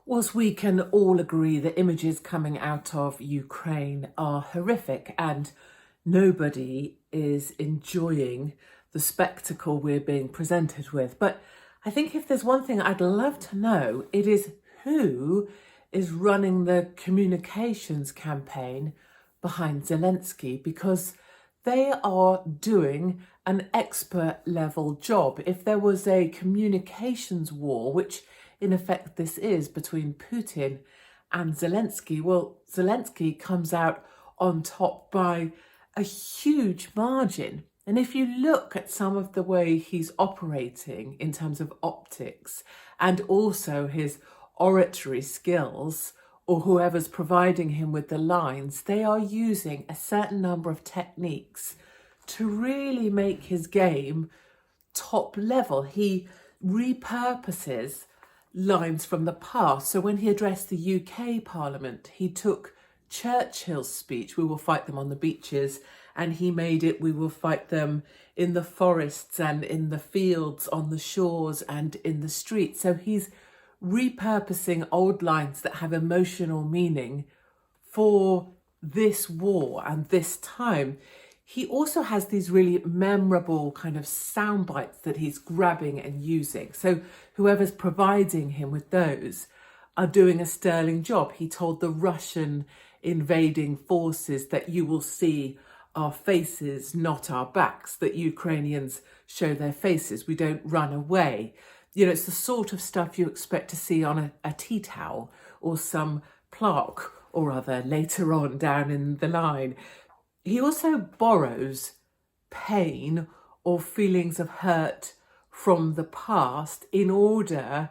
Whilst we can all agree the images coming out of Ukraine are horrific and nobody is enjoying the spectacle we're being presented with. But I think if there's one thing I'd love to know, it is who is running the communications campaign behind Zelensky, because they are doing an expert level job. If there was a communications war, which in effect this is between Putin and Zelensky, well, Zelensky comes out on top by a huge margin. And if you look at some of the way he's operating in terms of optics and also his oratory skills, or whoever's providing him with the lines, they are using a certain number of techniques to really make his game top level. He repurposes lines from the past. So when he addressed the UK Parliament, he took Churchill's speech, "We will fight them on the beaches," and he made it, "We will fight them in the forests and in the fields, on the shores and in the streets." So he's repurposing old lines that have emotional meaning for this war and this time. He also has these really memorable kind of sound bites that he's grabbing and using. So whoever's providing him with those are doing a sterling job. He told the Russian invading forces that "you will see our faces, not our backs," that Ukrainians show their faces, we don't run away. You know, it's the sort of stuff you expect to see on a tea towel or some plaque or other later on down in the line. He also borrows pain or feelings of hurt from the past in order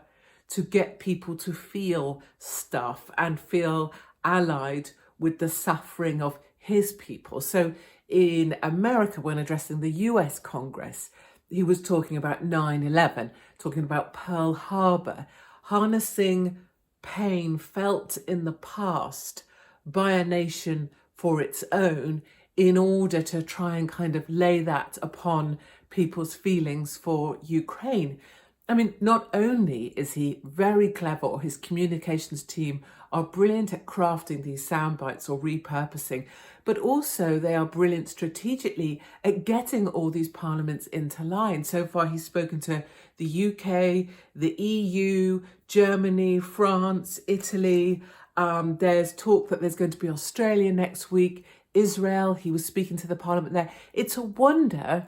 to get people to feel stuff and feel allied with the suffering of his people. So in America, when addressing the US Congress, he was talking about 9/11, talking about Pearl Harbor, harnessing pain felt in the past by a nation for its own in order to try and kind of lay that upon people's feelings for Ukraine. I mean, not only is he very clever, or his communications team are brilliant at crafting these sound bites or repurposing, but also they are brilliant strategically at getting all these parliaments into line. So far, he's spoken to the UK, the EU, Germany, France, Italy. There's talk that there's going to be Australia next week, Israel. He was speaking to the parliament there. It's a wonder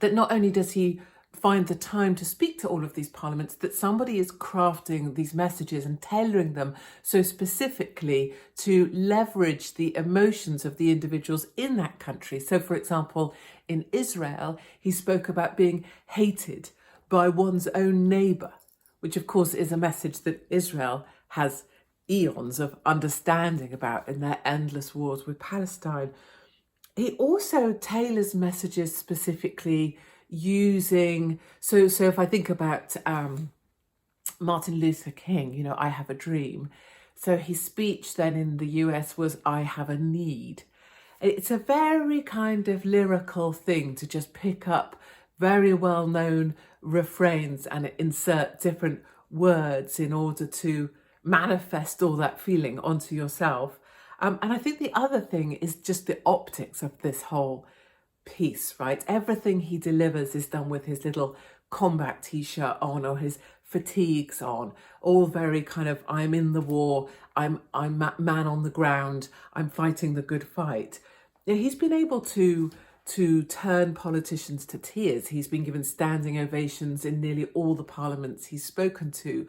that not only does he find the time to speak to all of these parliaments, that somebody is crafting these messages and tailoring them so specifically to leverage the emotions of the individuals in that country. So, for example, in Israel, he spoke about being hated by one's own neighbour, which of course is a message that Israel has eons of understanding about in their endless wars with Palestine. He also tailors messages specifically using, so if I think about Martin Luther King, you know, "I have a dream." So his speech then in the US was "I have a need." It's a very kind of lyrical thing to just pick up very well-known refrains and insert different words in order to manifest all that feeling onto yourself. And I think the other thing is just the optics of this whole piece, right? Everything he delivers is done with his little combat t-shirt on or his fatigues on, all very kind of, "I'm in the war, I'm man on the ground, I'm fighting the good fight." Yeah, he's been able to turn politicians to tears. He's been given standing ovations in nearly all the parliaments he's spoken to.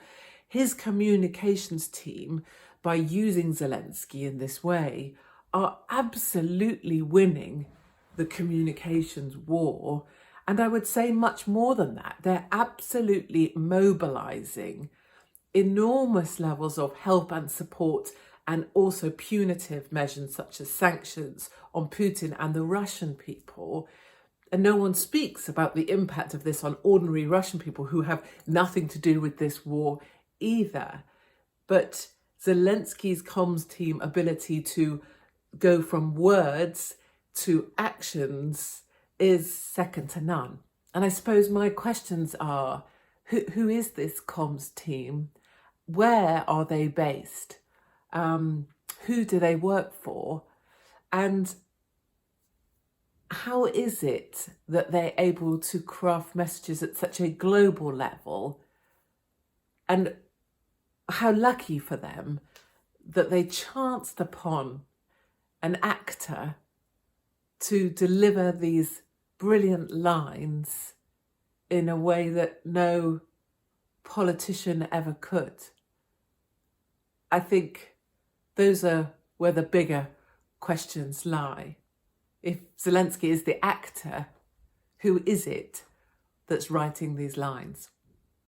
His communications team, by using Zelensky in this way, are absolutely winning the communications war. And I would say much more than that. They're absolutely mobilizing enormous levels of help and support, and also punitive measures such as sanctions on Putin and the Russian people. And no one speaks about the impact of this on ordinary Russian people who have nothing to do with this war either. But Zelensky's comms team ability to go from words to actions is second to none. And I suppose my questions are, who is this comms team? where are they based? Who do they work for? And how is it that they're able to craft messages at such a global level? And how lucky for them that they chanced upon an actor to deliver these brilliant lines in a way that no politician ever could. I think those are where the bigger questions lie. If Zelensky is the actor, who is it that's writing these lines?